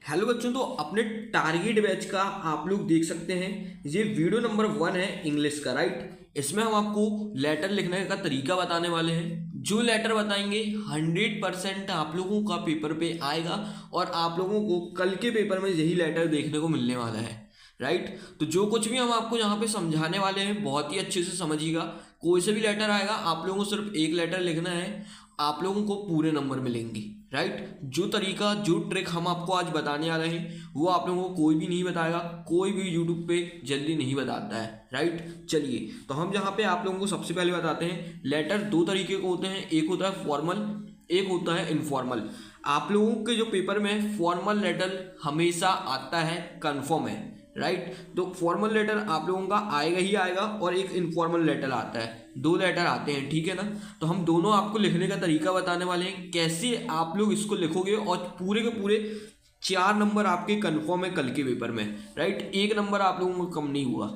Hello बच्चों, तो अपने टारगेट बैच का आप लोग देख सकते हैं। ये वीडियो नंबर 1 है इंग्लिश का, राइट। इसमें हम आपको लेटर लिखने का तरीका बताने वाले हैं। जो लेटर बताएंगे 100% आप लोगों का पेपर पे आएगा और आप लोगों को कल के पेपर में यही लेटर देखने को मिलने वाला है, राइट। तो जो कुछ भी हम आपको यहाँ पे समझाने वाले हैं बहुत ही अच्छे से समझिएगा। कोई से भी लेटर आएगा, आप लोगों को सिर्फ एक लेटर लिखना है, आप लोगों को पूरे नंबर मिलेंगे, राइट। जो तरीका, जो ट्रिक हम आपको आज बताने वाले हैं वो आप लोगों को कोई भी नहीं बताएगा, कोई भी यूट्यूब पे जल्दी नहीं बताता है, राइट। चलिए, तो हम यहाँ पे आप लोगों को सबसे पहले बताते हैं। लेटर दो तरीके के होते हैं, एक होता है फॉर्मल, एक होता है इनफॉर्मल। आप लोगों के जो पेपर में फॉर्मल लेटर हमेशा आता है, कन्फर्म है, राइट। तो फॉर्मल लेटर आप लोगों का आएगा ही आएगा और एक इनफॉर्मल लेटर आता है, दो लेटर आते हैं, ठीक है ना। तो हम दोनों आपको लिखने का तरीका बताने वाले हैं, कैसे आप लोग इसको लिखोगे और पूरे के पूरे 4 नंबर आपके कन्फर्म है कल के पेपर में, राइट। एक नंबर आप लोगों को कम नहीं हुआ,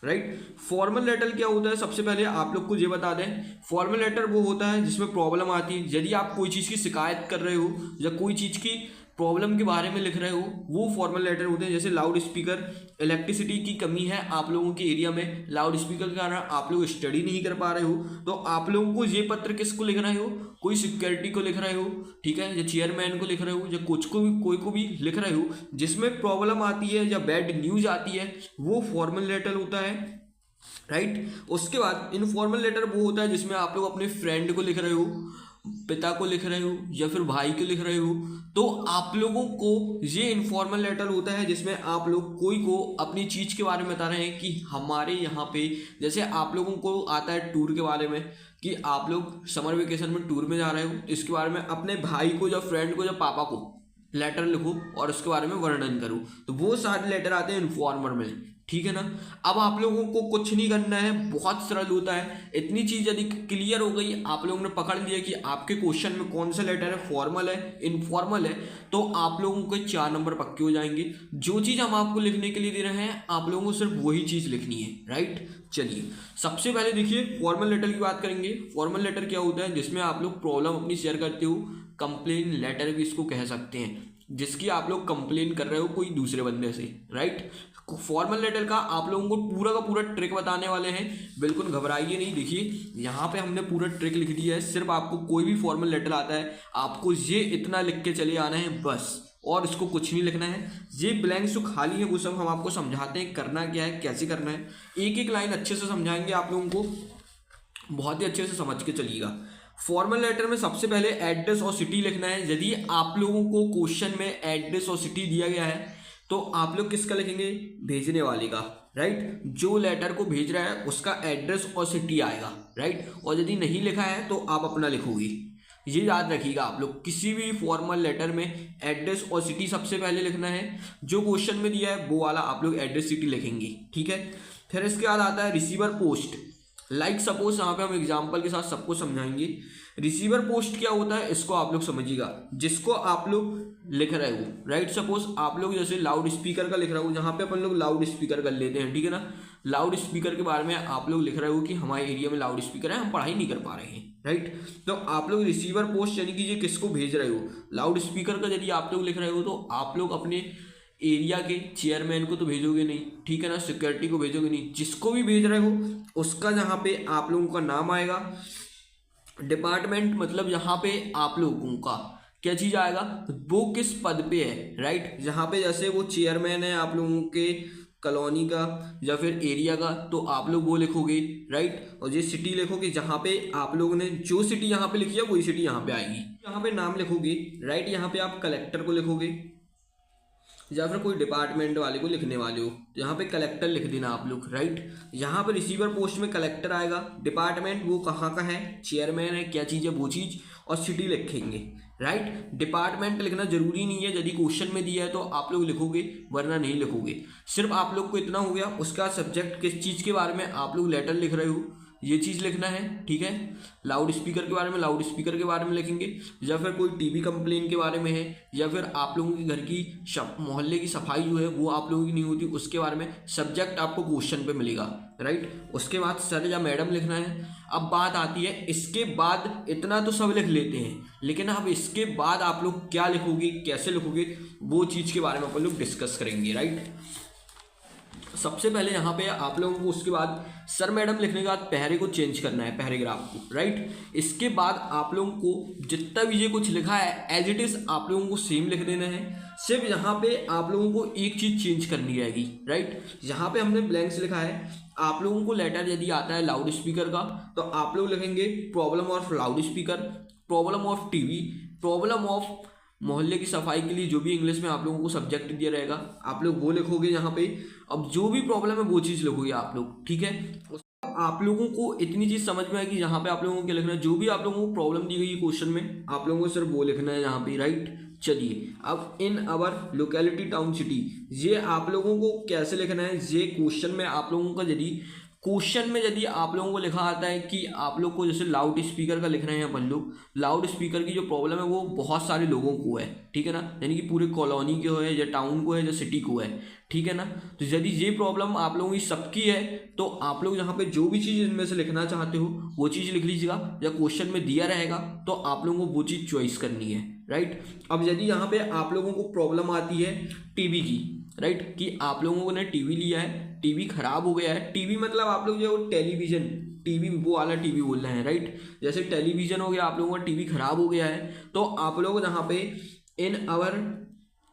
राइट। फॉर्मल लेटर क्या होता है, सबसे पहले आप लोग को ये बता दें। फॉर्मल लेटर वो होता है जिसमें प्रॉब्लम आती है, यदि आप कोई चीज़ की शिकायत कर रहे हो या कोई चीज़ की प्रॉब्लम के बारे में लिख रहे हो, वो फॉर्मल लेटर होते हैं। जैसे लाउड स्पीकर, इलेक्ट्रिसिटी की कमी है आप लोगों के एरिया में, लाउड स्पीकर के कारण आप लोग स्टडी नहीं कर पा रहे हो, तो आप लोगों को ये पत्र किसको लिख रहे हो, कोई सिक्योरिटी को लिख रहे हो, ठीक है, या चेयरमैन को लिख रहे हो, या कोच को भी, कोई को भी लिख रहे हो जिसमें प्रॉब्लम आती है या बैड न्यूज आती है, वो फॉर्मल लेटर होता है, राइट। उसके बाद इनफॉर्मल लेटर वो होता है जिसमें आप लोग अपने फ्रेंड को लिख रहे हो, पिता को लिख रहे हो या फिर भाई को लिख रहे हो, तो आप लोगों को ये इनफॉर्मल लेटर होता है जिसमें आप लोग कोई को अपनी चीज़ के बारे में बता रहे हैं कि हमारे यहाँ पे, जैसे आप लोगों को आता है टूर के बारे में कि आप लोग समर वेकेशन में टूर में जा रहे हो, इसके बारे में अपने भाई को या फ्रेंड को या पापा को लेटर लिखो और उसके बारे में वर्णन करो, तो वो सारे लेटर आते हैं इनफॉर्मल में, ठीक है ना। अब आप लोगों को कुछ नहीं करना है, बहुत सरल होता है। इतनी चीज यदि क्लियर हो गई, आप लोगों ने पकड़ लिया कि आपके क्वेश्चन में कौन सा लेटर है, फॉर्मल है, इनफॉर्मल है, तो आप लोगों के 4 नंबर पक्के हो जाएंगे। जो चीज हम आपको लिखने के लिए दे रहे हैं, आप लोगों को सिर्फ वही चीज लिखनी है, राइट। चलिए, सबसे पहले देखिए फॉर्मल लेटर की बात करेंगे। फॉर्मल लेटर क्या होता है, जिसमें आप लोग प्रॉब्लम अपनी शेयर करते हो, कंप्लेन लेटर भी इसको कह सकते हैं, जिसकी आप लोग कंप्लेन कर रहे हो कोई दूसरे बंदे से, राइट। फॉर्मल लेटर का आप लोगों को पूरा का पूरा ट्रिक बताने वाले हैं, बिल्कुल घबराइए नहीं। देखिए, यहाँ पे हमने पूरा ट्रिक लिख दिया है। सिर्फ आपको कोई भी फॉर्मल लेटर आता है, आपको ये इतना लिख के चले आना है बस, और इसको कुछ नहीं लिखना है। ये ब्लैंक्स जो खाली है वो सब हम आपको समझाते हैं करना क्या है, कैसे करना है। एक एक लाइन अच्छे से समझाएंगे, आप लोगों को बहुत ही अच्छे से समझ के चलिएगा। फॉर्मल लेटर में सबसे पहले एड्रेस और सिटी लिखना है। यदि आप लोगों को क्वेश्चन में एड्रेस और सिटी दिया गया है तो आप लोग किसका लिखेंगे, भेजने वाले का, राइट। जो लेटर को भेज रहा है उसका एड्रेस और सिटी आएगा, राइट। और यदि नहीं लिखा है तो आप अपना लिखोगे। ये याद रखिएगा, आप लोग किसी भी फॉर्मल लेटर में एड्रेस और सिटी सबसे पहले लिखना है। जो क्वेश्चन में दिया है वो वाला आप लोग एड्रेस सिटी लिखेंगे, ठीक है। फिर इसके बाद आता है रिसीवर पोस्ट। लाइक सपोज, यहाँ पे हम एग्जाम्पल के साथ सबको समझाएंगे। रिसीवर पोस्ट क्या होता है इसको आप लोग समझिएगा, जिसको आप लोग लिख रहे हो, राइट। सपोज आप लोग जैसे लाउड स्पीकर का लिख रहे हो, यहाँ पे अपन लोग लाउड स्पीकर कर लेते हैं, ठीक है ना। लाउड स्पीकर के बारे में आप लोग लिख रहे हो कि हमारे एरिया में लाउड स्पीकर है, हम पढ़ाई नहीं कर पा रहे हैं, राइट। तो आप लोग रिसीवर पोस्ट यानी कि ये किसको भेज रहे हो, लाउड स्पीकर का यदि आप लोग लिख रहे हो तो आप लोग अपने एरिया के चेयरमैन को तो भेजोगे नहीं, ठीक है ना, सिक्योरिटी को भेजोगे नहीं, जिसको भी भेज रहे हो उसका यहाँ पे आप लोगों का नाम आएगा, डिपार्टमेंट, मतलब यहाँ पे आप लोगों का क्या चीज आएगा, वो किस पद पे है, राइट। यहाँ पे जैसे वो चेयरमैन है आप लोगों के कॉलोनी का या फिर एरिया का, तो आप लोग वो लिखोगे, राइट। और ये सिटी लिखोगे, जहाँ पे आप लोगों ने जो सिटी यहाँ पे लिखी है वही सिटी यहाँ पे आएगी। यहाँ पे नाम लिखोगे, राइट। यहाँ पे आप कलेक्टर को लिखोगे या फिर कोई डिपार्टमेंट वाले को लिखने वाले हो, यहाँ पे कलेक्टर लिख देना आप लोग, राइट। यहाँ पे रिसीवर पोस्ट में कलेक्टर आएगा, डिपार्टमेंट वो कहाँ का है, चेयरमैन है, क्या चीज़ है वो चीज़, और सिटी लिखेंगे, राइट। डिपार्टमेंट लिखना जरूरी नहीं है, यदि क्वेश्चन में दिया है तो आप लोग लिखोगे वरना नहीं लिखोगे। सिर्फ आप लोग को इतना हो गया, उसका सब्जेक्ट किस चीज़ के बारे में आप लोग लेटर लिख रहे हो ये चीज़ लिखना है, ठीक है। लाउड स्पीकर के बारे में लाउड स्पीकर के बारे में लिखेंगे, या फिर कोई टीवी कंप्लेन के बारे में है, या फिर आप लोगों के घर की मोहल्ले की सफाई जो है वो आप लोगों की नहीं होती, उसके बारे में सब्जेक्ट आपको क्वेश्चन पे मिलेगा, राइट। उसके बाद सर या मैडम लिखना है। अब बात आती है इसके बाद, इतना तो सब लिख लेते हैं, लेकिन अब इसके बाद आप लोग क्या लिखोगे, कैसे लिखोगे, वो चीज़ के बारे में अपन लोग डिस्कस करेंगे, राइट। सबसे पहले यहाँ पे आप लोगों को उसके बाद सर मैडम लिखने के बाद पहरे को चेंज करना है, पैराग्राफ को, राइट। इसके बाद आप लोगों को जितना भी ये कुछ लिखा है एज इट इज आप लोगों को सेम लिख देना है। सिर्फ यहाँ पे आप लोगों को एक चीज़ चेंज करनी रहेगी, राइट। यहाँ पे हमने ब्लैंक्स लिखा है, आप लोगों को लेटर यदि आता है लाउड स्पीकर का तो आप लोग लिखेंगे problem of loud speaker, problem of TV, problem of मोहल्ले की सफाई के लिए जो भी इंग्लिश में आप लोगों को सब्जेक्ट दिया रहेगा आप लोग वो लिखोगे यहाँ पे। अब जो भी प्रॉब्लम है वो चीज़ लिखोगे आप लोग, ठीक है। आप लोगों को इतनी चीज़ समझ में आएगी यहाँ पे आप लोगों को क्या लिखना है, जो भी आप लोगों को प्रॉब्लम दी गई है क्वेश्चन में आप लोगों को सिर्फ वो लिखना है यहाँ पे, राइट। चलिए अब इन अवर लोकेलिटी टाउन सिटी, ये आप लोगों को कैसे लिखना है, ये क्वेश्चन में आप लोगों का यदि आप लोगों को लिखा आता है कि आप लोग को जैसे लाउड स्पीकर का लिख रहे हैं अपन लोग, लाउड स्पीकर की जो प्रॉब्लम है वो बहुत सारे लोगों को है, ठीक है ना, यानी कि पूरे कॉलोनी के हो है या टाउन को है या सिटी को है, ठीक है ना। तो यदि ये प्रॉब्लम आप लोगों की सबकी है तो आप लोग यहाँ पे जो भी चीज़ इनमें से लिखना चाहते हो वो चीज़ लिख लीजिएगा, या क्वेश्चन में दिया रहेगा तो आप लोगों को वो चीज़ चॉइस करनी है, राइट। अब यदि यहाँ पे आप लोगों को प्रॉब्लम आती है टीवी की, राइट, कि आप लोगों ने टीवी लिया है, टीवी खराब हो गया है, टीवी मतलब आप लोग जो टेलीविजन, टीवी वो वाला टीवी बोल रहे हैं, राइट। जैसे टेलीविजन हो गया, आप लोगों का टीवी खराब हो गया है तो आप लोग यहाँ पे इन आवर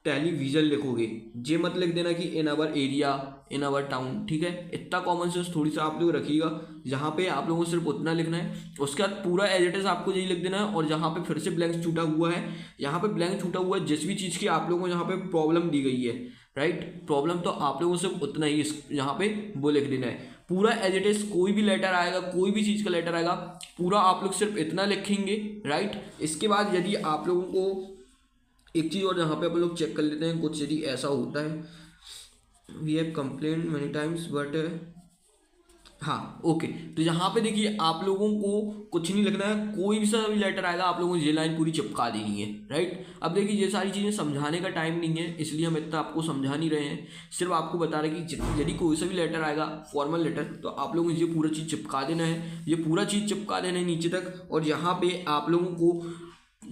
टेलीविजन लिखोगे, जे मत लिख देना कि in our area, in our town, ठीक है। इतना कॉमन सेंस थोड़ी सा आप लोग रखिएगा, जहाँ पे आप लोगों को सिर्फ उतना लिखना है। उसके बाद पूरा एज इट इज आपको यही लिख देना है, और जहाँ पे फिर से ब्लैंक छूटा हुआ है, यहाँ पे ब्लैंक छूटा हुआ है जिस भी चीज़ की आप लोगों को यहाँ पे प्रॉब्लम दी गई है, राइट, प्रॉब्लम तो आप लोगों से उतना ही यहाँ पे वो लिख देना है। पूरा एज इट इज कोई भी लेटर आएगा, कोई भी चीज़ का लेटर आएगा, पूरा आप लोग सिर्फ इतना लिखेंगे, राइट। इसके बाद यदि आप लोगों को एक चीज़ और यहाँ पे अपन लोग चेक कर लेते हैं, कुछ यदि ऐसा होता है, we have complain many times but, हाँ ओके। तो यहाँ पे देखिए आप लोगों को कुछ नहीं लिखना है, कोई भी सा भी लेटर आएगा आप लोगों को ये लाइन पूरी चिपका देनी है, राइट। अब देखिए ये सारी चीज़ें समझाने का टाइम नहीं है, इसलिए हम इतना आपको समझा नहीं रहे हैं, सिर्फ आपको बता रहे हैं कि यदि कोई सा भी लेटर आएगा फॉर्मल लेटर तो आप लोगों को ये पूरा चीज़ चिपका देना है, ये पूरा चीज़ चिपका देना है नीचे तक। और यहाँ पे आप लोगों को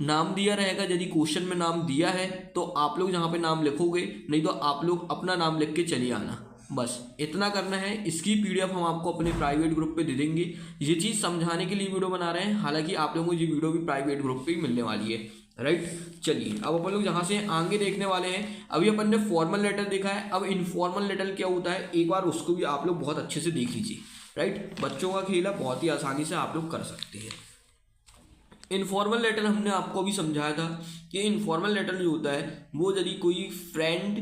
नाम दिया रहेगा, यदि क्वेश्चन में नाम दिया है तो आप लोग यहाँ पे नाम लिखोगे, नहीं तो आप लोग अपना नाम लिख के चलिए आना, बस इतना करना है। इसकी पीडीएफ हम आपको अपने प्राइवेट ग्रुप पे दे देंगे, ये चीज़ समझाने के लिए वीडियो बना रहे हैं, हालांकि आप लोगों को ये वीडियो भी प्राइवेट ग्रुप पे ही मिलने वाली है, राइट। चलिए अब अपन लोग यहाँ से आगे देखने वाले हैं। अभी अपन ने फॉर्मल लेटर देखा है, अब इनफॉर्मल लेटर क्या होता है एक बार उसको भी आप लोग बहुत अच्छे से देख लीजिए, राइट। बच्चों का खेल है, बहुत ही आसानी से आप लोग कर सकते हैं। इनफॉर्मल लेटर हमने आपको अभी समझाया था कि इनफॉर्मल लेटर जो होता है वो यदि कोई फ्रेंड,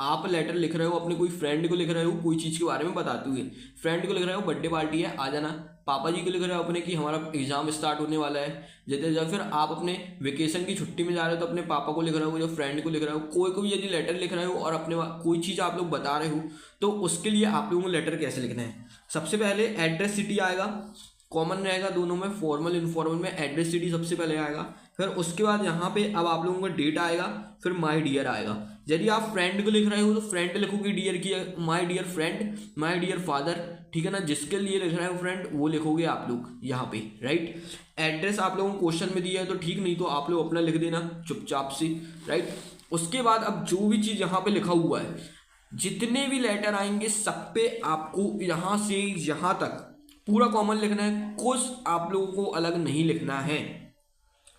आप लेटर लिख रहे हो अपने कोई फ्रेंड को लिख रहे हो कोई चीज़ के बारे में बताते हुए, फ्रेंड को लिख रहे हो बर्थडे पार्टी है आ जाना, पापा जी को लिख रहे हो अपने कि हमारा एग्जाम स्टार्ट होने वाला है, जैसे फिर आप अपने वेकेशन की छुट्टी में जा रहे हो तो अपने पापा को लिख रहे हो, जो फ्रेंड को लिख रहे हो, कोई को भी यदि लेटर लिख रहे हो और अपने कोई चीज़ आप लोग बता रहे हो तो उसके लिए आप लोगों को लेटर कैसे लिखना है। सबसे पहले एड्रेस सिटी आएगा, कॉमन रहेगा दोनों में, फॉर्मल इनफॉर्मल में एड्रेस सिटी सबसे पहले आएगा। फिर उसके बाद यहाँ पे अब आप लोगों का डेट आएगा, फिर माय डियर आएगा। यदि आप फ्रेंड को लिख रहे हो तो फ्रेंड लिखोगे डियर की, my dear friend, my dear father, ठीक है ना, जिसके लिए लिख रहे हो फ्रेंड वो लिखोगे आप लोग यहाँ पे, राइट। एड्रेस आप लोगों को क्वेश्चन में दिया है तो ठीक, नहीं तो आप लोग अपना लिख देना चुपचाप से, राइट। उसके बाद अब जो भी चीज़ यहाँ पे लिखा हुआ है, जितने भी लेटर आएंगे सब पे आपको यहाँ से यहाँ तक पूरा कॉमन लिखना है, कुछ आप लोगों को अलग नहीं लिखना है।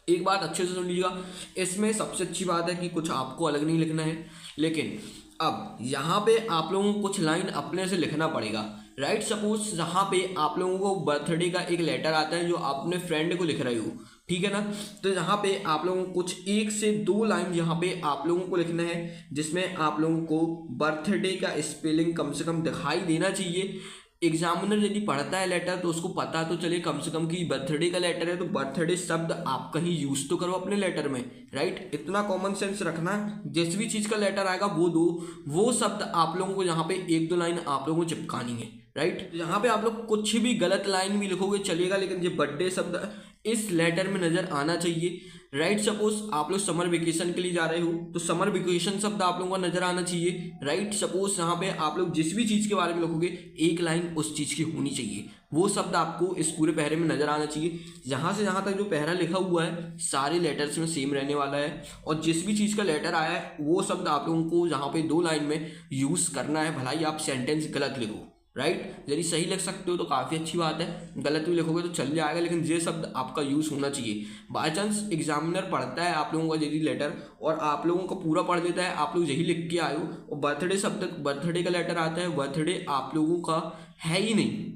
एक बात अच्छे से सुन लीजिएगा, इसमें सबसे अच्छी बात है कि कुछ आपको अलग नहीं लिखना है, लेकिन अब यहाँ पे आप लोगों को कुछ लाइन अपने से लिखना पड़ेगा, राइट। सपोज यहाँ पे आप लोगों को बर्थडे का एक लेटर आता है जो आप अपने फ्रेंड को लिख रहे हो, ठीक है ना, तो यहाँ पे आप लोगों को कुछ 1 से 2 लाइन यहाँ पे आप लोगों को लिखना है, जिसमें आप लोगों को बर्थडे का स्पेलिंग कम से कम दिखाई देना चाहिए। एग्जामिनर यदि पढ़ता है लेटर तो उसको पता तो चले कम से कम कि बर्थडे का लेटर है तो बर्थडे शब्द आप कहीं यूज तो करो अपने लेटर में, राइट। इतना कॉमन सेंस रखना, जिस भी चीज़ का लेटर आएगा वो शब्द आप लोगों को यहाँ पे 1-2 लाइन आप लोगों को चिपकानी है, राइट। यहाँ पे आप लोग कुछ भी गलत लाइन भी लिखोगे चलेगा, लेकिन जो बर्थडे शब्द इस लेटर में नज़र आना चाहिए, राइट। सपोज आप लोग समर वेकेशन के लिए जा रहे हो तो समर वेकेशन शब्द आप लोगों को नजर आना चाहिए, राइट। सपोज यहाँ पे आप लोग जिस भी चीज के बारे में लिखोगे एक लाइन उस चीज की होनी चाहिए, वो शब्द आपको इस पूरे पहरे में नजर आना चाहिए। जहां से जहां तक जो पहरा लिखा हुआ है सारे लेटर्स में सेम रहने वाला है, और जिस भी चीज का लेटर आया है वो शब्द आप लोगों को यहाँ पे 2 लाइन में यूज करना है, भला ही आप सेंटेंस गलत लिखो, राइट। यदि सही लिख सकते हो तो काफ़ी अच्छी बात है, गलत भी लिखोगे तो चल जाएगा, लेकिन ये शब्द आपका यूज़ होना चाहिए। बाय चांस एग्जामिनर पढ़ता है आप लोगों का यदि लेटर और आप लोगों का पूरा पढ़ देता है, आप लोग यही लिख के आए हो और बर्थडे शब्द बर्थडे का लेटर आता है, बर्थडे आप लोगों का है ही नहीं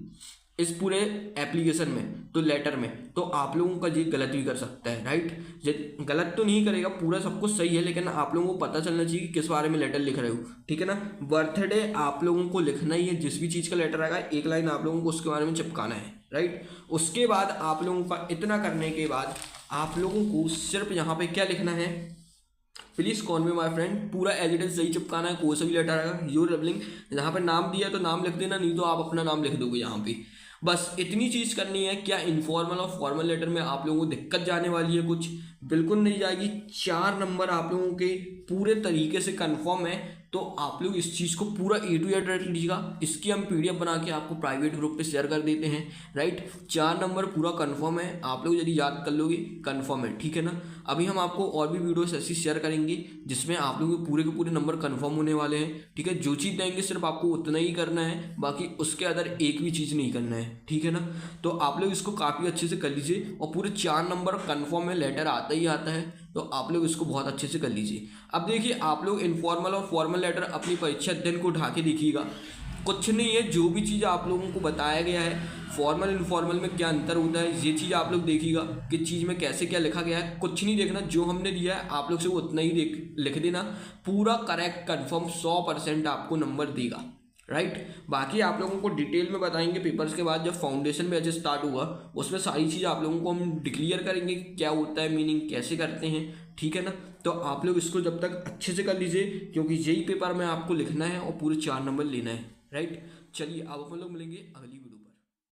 इस पूरे एप्लीकेशन में, तो लेटर में, तो आप लोगों का ये गलत भी कर सकता है, राइट। ये गलत तो नहीं करेगा, पूरा सब कुछ सही है, लेकिन आप लोगों को पता चलना चाहिए कि किस बारे में लेटर लिख रहे हो, ठीक है ना। बर्थडे आप लोगों को लिखना ही है, जिस भी चीज़ का लेटर आएगा एक लाइन आप लोगों को उसके बारे में चिपकाना है, राइट। उसके बाद आप लोगों का इतना करने के बाद आप लोगों को सिर्फ यहाँ पे क्या लिखना है, प्लीज कॉन में माय फ्रेंड, पूरा एज इट इज सही चिपकाना है, कोई सा भी लेटर आएगा योर रबलिंग, जहाँ पे नाम दिया तो नाम लिख देना, नहीं तो आप अपना नाम लिख दोगे यहाँ पे। बस इतनी चीज करनी है। क्या इनफॉर्मल और फॉर्मल लेटर में आप लोगों को दिक्कत जाने वाली है कुछ? बिल्कुल नहीं जाएगी। 4 नंबर आप लोगों के पूरे तरीके से कंफर्म है, तो आप लोग इस चीज़ को पूरा A to Z रख लीजिएगा। इसकी हम PDF बना के आपको प्राइवेट ग्रुप पे शेयर कर देते हैं, राइट। 4 नंबर पूरा कंफर्म है, आप लोग यदि याद कर लोगे कंफर्म है, ठीक है ना। अभी हम आपको और भी वीडियोस ऐसी शेयर करेंगे जिसमें आप लोगों के पूरे नंबर कंफर्म होने वाले हैं, ठीक है। जो चीज़ देंगे सिर्फ आपको उतना ही करना है, बाकी उसके अंदर एक भी चीज़ नहीं करना है, ठीक है ना। तो आप लोग इसको काफ़ी अच्छे से कर लीजिए, और पूरे 4 नंबर कंफर्म है, लेटर आता ही आता है, तो आप लोग इसको बहुत अच्छे से कर लीजिए। अब देखिए आप लोग इनफॉर्मल और फॉर्मल लेटर अपनी परीक्षा दिन को उठा के देखिएगा, कुछ नहीं है, जो भी चीज़ आप लोगों को बताया गया है फॉर्मल इनफॉर्मल में क्या अंतर होता है ये चीज़ आप लोग देखिएगा, कि चीज़ में कैसे क्या लिखा गया है, कुछ नहीं देखना, जो हमने दिया है आप लोग से वो उतना ही लिख देना, पूरा करेक्ट कंफर्म 100% आपको नंबर देगा, राइट। बाकी आप लोगों को डिटेल में बताएंगे पेपर्स के बाद, जब फाउंडेशन बैच स्टार्ट हुआ उसमें सारी चीज़ आप लोगों को हम डिक्लियर करेंगे क्या होता है, मीनिंग कैसे करते हैं, ठीक है ना। तो आप लोग इसको जब तक अच्छे से कर लीजिए, क्योंकि यही पेपर में आपको लिखना है और पूरे 4 नंबर लेना है, राइट। चलिए अब अपन लोग मिलेंगे अगली वीडियो पर।